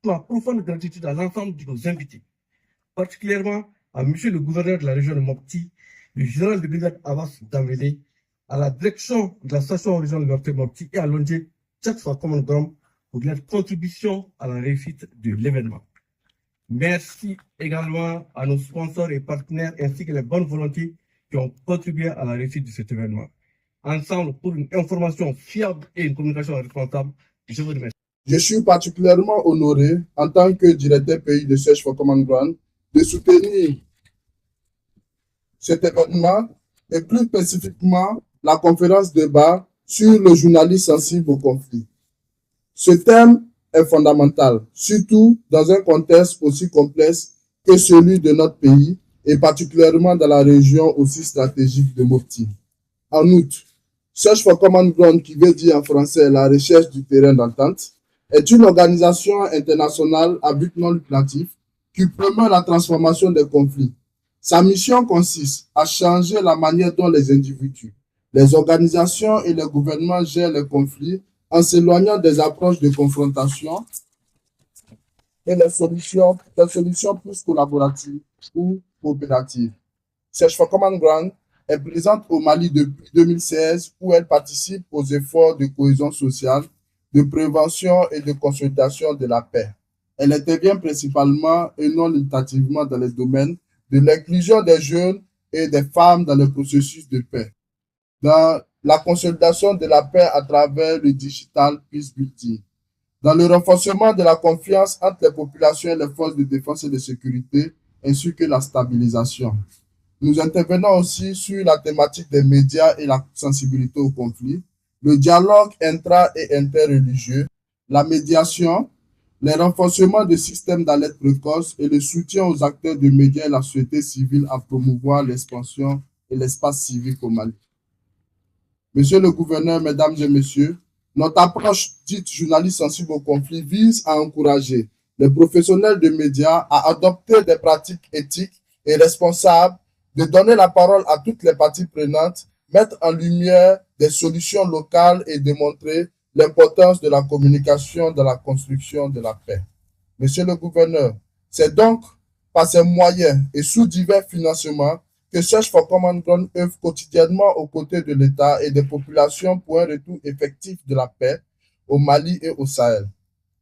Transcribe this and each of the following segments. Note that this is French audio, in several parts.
ma profonde gratitude à l'ensemble de nos invités, particulièrement à Monsieur le gouverneur de la région de Mopti, le général de brigade Abbas Dambélé, à la direction de la station régionale de Mopti et à l'ONG Tchad for Common Ground pour leur contribution à la réussite de l'événement. Merci également à nos sponsors et partenaires ainsi que les bonnes volontés qui ont contribué à la réussite de cet événement. Ensemble, pour une information fiable et une communication responsable, je vous remercie. Je suis particulièrement honoré, en tant que directeur pays de Search for Common Ground, de soutenir cet événement et plus spécifiquement la conférence débat sur le journalisme sensible au conflit. Ce thème est fondamental, surtout dans un contexte aussi complexe que celui de notre pays et particulièrement dans la région aussi stratégique de Mopti. En outre, Search for Common Ground, qui veut dire en français la recherche du terrain d'entente, est une organisation internationale à but non lucratif qui promeut la transformation des conflits. Sa mission consiste à changer la manière dont les individus, les organisations et les gouvernements gèrent les conflits en s'éloignant des approches de confrontation et les solutions plus collaboratives ou coopératives. Search for Common Ground est présente au Mali depuis 2016 où elle participe aux efforts de cohésion sociale, de prévention et de consolidation de la paix. Elle intervient principalement et non limitativement dans les domaines de l'inclusion des jeunes et des femmes dans le processus de paix, dans la consolidation de la paix à travers le digital peace building, dans le renforcement de la confiance entre les populations et les forces de défense et de sécurité, ainsi que la stabilisation. Nous intervenons aussi sur la thématique des médias et la sensibilité au conflit, le dialogue intra- et interreligieux, la médiation, les renforcements des systèmes d'alerte précoce et le soutien aux acteurs de médias et la société civile à promouvoir l'expansion et l'espace civique au Mali. Monsieur le gouverneur, mesdames et messieurs, notre approche dite journaliste sensible au conflit vise à encourager les professionnels de médias à adopter des pratiques éthiques et responsables, de donner la parole à toutes les parties prenantes, mettre en lumière des solutions locales et démontrer l'importance de la communication dans la construction de la paix. Monsieur le gouverneur, c'est donc par ces moyens et sous divers financements que Search for Common Ground œuvre quotidiennement aux côtés de l'État et des populations pour un retour effectif de la paix au Mali et au Sahel.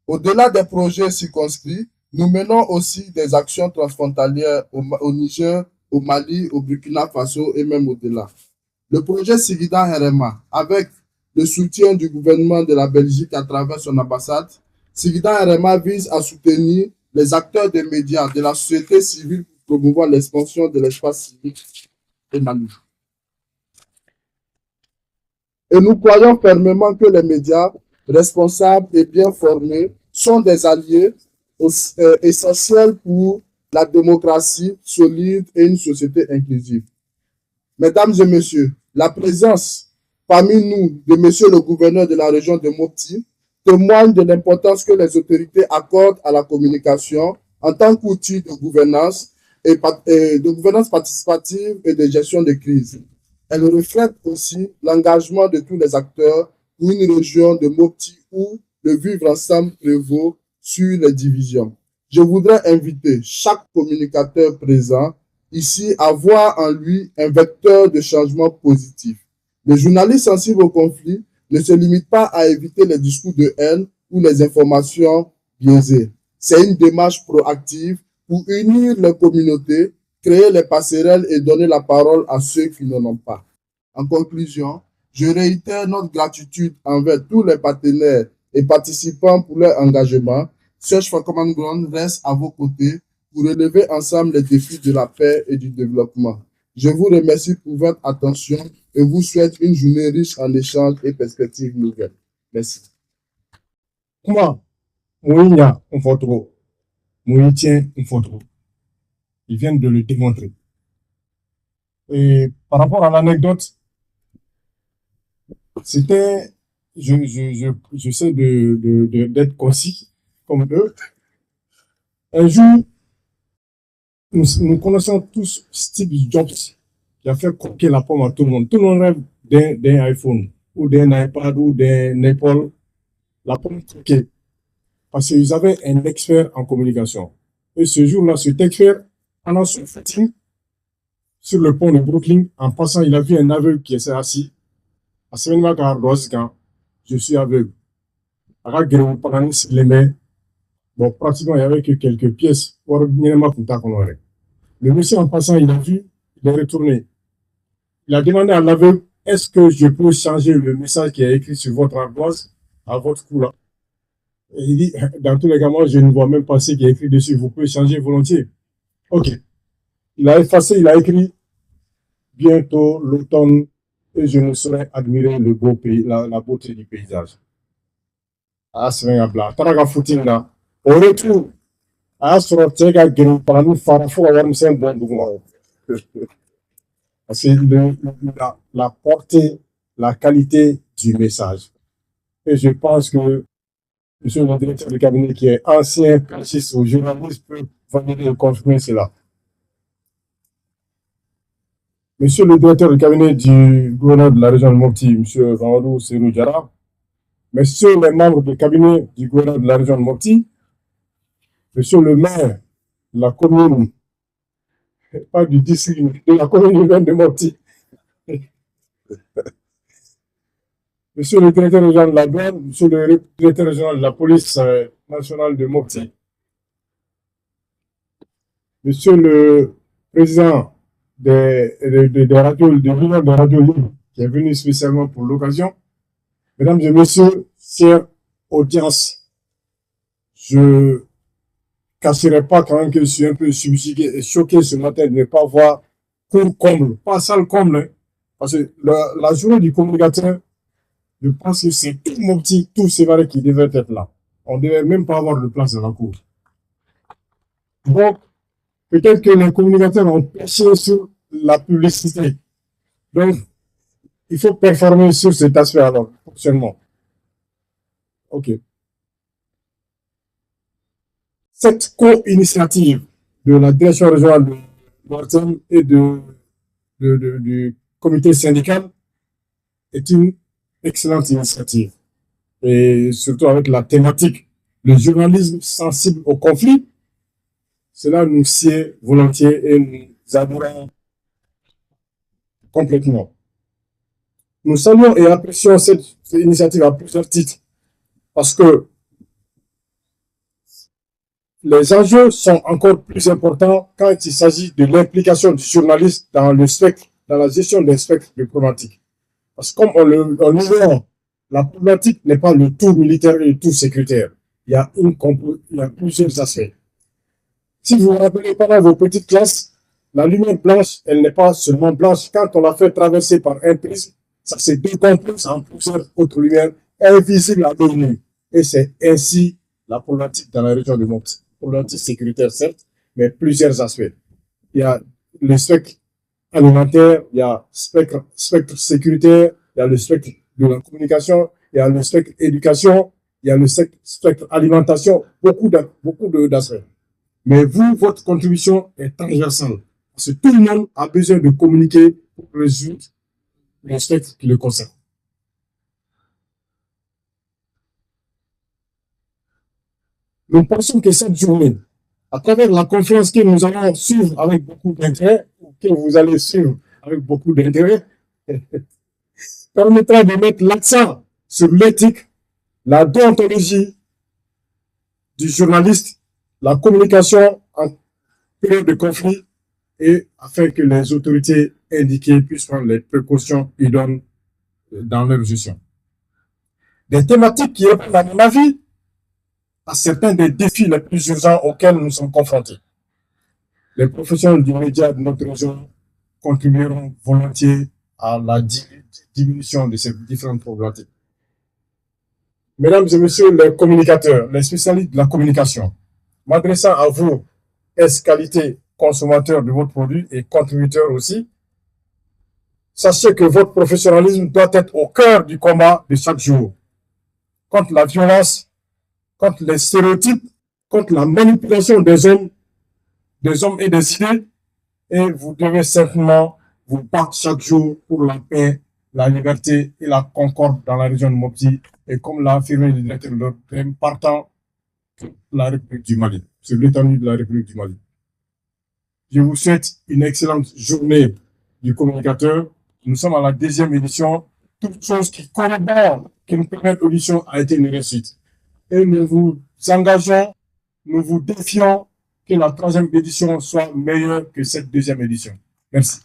Au-delà des projets circonscrits, nous menons aussi des actions transfrontalières au Niger, au Mali, au Burkina Faso et même au-delà. Le projet Sigida Herema, avec le soutien du gouvernement de la Belgique à travers son ambassade, Sigida Herema vise à soutenir les acteurs des médias, de la société civile pour promouvoir l'expansion de l'espace civique au Mali. Et nous croyons fermement que les médias responsables et bien formés sont des alliés essentiels pour la démocratie solide et une société inclusive. Mesdames et messieurs, la présence parmi nous de monsieur le gouverneur de la région de Mopti témoigne de l'importance que les autorités accordent à la communication en tant qu'outil de gouvernance participative et de gestion de crise. Elle reflète aussi l'engagement de tous les acteurs pour une région de Mopti où le vivre ensemble prévaut sur les divisions. Je voudrais inviter chaque communicateur présent ici à voir en lui un vecteur de changement positif. Les journalistes sensibles au conflit ne se limitent pas à éviter les discours de haine ou les informations biaisées. C'est une démarche proactive pour unir les communautés, créer les passerelles et donner la parole à ceux qui n'en ont pas. En conclusion, je réitère notre gratitude envers tous les partenaires et participants pour leur engagement. Search for Common Ground reste à vos côtés pour relever ensemble les défis de la paix et du développement. Je vous remercie pour votre attention et vous souhaite une journée riche en échanges et perspectives nouvelles. Merci. Comment Mouinia Mfotro, Mouitien Mfotro, ils viennent de le démontrer. Et par rapport à l'anecdote, c'était, j'essaie d'être concis comme eux. Un jour, nous connaissons tous Steve Jobs qui a fait croquer la pomme à tout le monde. Tout le monde rêve d'un iPhone ou d'un iPad ou d'un Apple. La pomme croquée. parce qu'ils avaient un expert en communication. Et ce jour-là, cet expert, pendant son footing, sur le pont de Brooklyn, en passant, il a vu un aveugle qui s'est assis. À ce moment-là, je suis aveugle. Bon, pratiquement, il n'y avait que quelques pièces. Le monsieur, en passant, il a vu, il est retourné. Il a demandé à l'aveugle, est-ce que je peux changer le message qui est écrit sur votre ardoise à votre couleur? Et il dit, dans tous les cas, moi, je ne vois même pas ce qui est écrit dessus. Vous pouvez changer volontiers. OK. Il a effacé, il a écrit, bientôt l'automne, et je ne saurais admirer le beau pays, la beauté du paysage. Ah, c'est un blanc. Taraga footing là. Au retour, ah, sur le tega, guérin, par nous, farafou, avoir un bon dougou. C'est la portée, la qualité du message. Et je pense que monsieur le directeur du cabinet, qui est ancien cachiste au journaliste, peut valider et confirmer cela. Monsieur le directeur du cabinet du gouverneur de la région de Mopti, monsieur Vanodou Serou Diarra, messieurs les membres du cabinet du gouverneur de la région de Mopti, monsieur le maire de la commune, pas du district, de la commune urbaine de Mopti, monsieur le directeur régional de la douane, monsieur le directeur régional de la police nationale de Mopti, monsieur le président des radios, des réunions de radio libres, qui est venu spécialement pour l'occasion. Mesdames et messieurs, chère audience, je cacherai pas quand même que je suis un peu subjugué et choqué ce matin de ne pas voir court comble, pas salle comble, hein, parce que la journée du communicateur, je pense que c'est tout mon petit, tout séparé qui devait être là. On ne devait même pas avoir de place dans la cour. Donc, peut-être que les communicateurs ont pêché sur la publicité. Donc, il faut performer sur cet aspect alors, prochainement. OK. Cette co-initiative de la direction régionale de Mortem et du comité syndical est une excellente initiative. Et surtout avec la thématique, le journalisme sensible au conflit, cela nous sied volontiers et nous adorons complètement. Nous saluons et apprécions cette initiative à plusieurs titres parce que les enjeux sont encore plus importants quand il s'agit de l'implication du journaliste dans la gestion des spectres de problématiques. Parce que comme on l'ignore, la problématique n'est pas le tout militaire et le tout sécuritaire. Il y a plusieurs aspects. Si vous vous rappelez pendant vos petites classes, la lumière blanche, elle n'est pas seulement blanche. Quand on la fait traverser par un prisme, ça se décompose en plusieurs autres lumières invisibles à l'œil nu. Et c'est ainsi la problématique dans la région du Mopti. Problématique sécuritaire, certes, mais plusieurs aspects. Il y a le spectre alimentaire, il y a spectre sécuritaire, il y a le spectre de la communication, il y a le spectre éducation, il y a le spectre alimentation, beaucoup d'aspects. Mais vous, votre contribution est transversale. Parce que tout le monde a besoin de communiquer pour résoudre les spectres qui le concernent. Nous pensons que cette journée, à travers la conférence que nous allons suivre avec beaucoup d'intérêt, ou que vous allez suivre avec beaucoup d'intérêt, permettra de mettre l'accent sur l'éthique, la déontologie du journaliste, la communication en période de conflit, et afin que les autorités indiquées puissent prendre les précautions idoines dans leur gestion. Des thématiques qui répondent, à mon avis, à certains des défis les plus urgents auxquels nous sommes confrontés. Les professionnels du média de notre région contribueront volontiers à la diminution de ces différentes problématiques. Mesdames et messieurs les communicateurs, les spécialistes de la communication, m'adressant à vous, qualité consommateurs de votre produit et contributeurs aussi, sachez que votre professionnalisme doit être au cœur du combat de chaque jour. Contre la violence, contre les stéréotypes, contre la manipulation des hommes et des idées, et vous devez simplement vous battre chaque jour pour la paix, la liberté et la concorde dans la région de Mopti. Et comme l'a affirmé le directeur de l'OPM, partant la République du Mali, sur l'étendue de la République du Mali. Je vous souhaite une excellente journée du communicateur. Nous sommes à la 2e édition. Toute chose qui collabore, qui nous permet l'audition a été une réussite. Et nous vous engageons, nous vous défions que la 3e édition soit meilleure que cette 2e édition. Merci.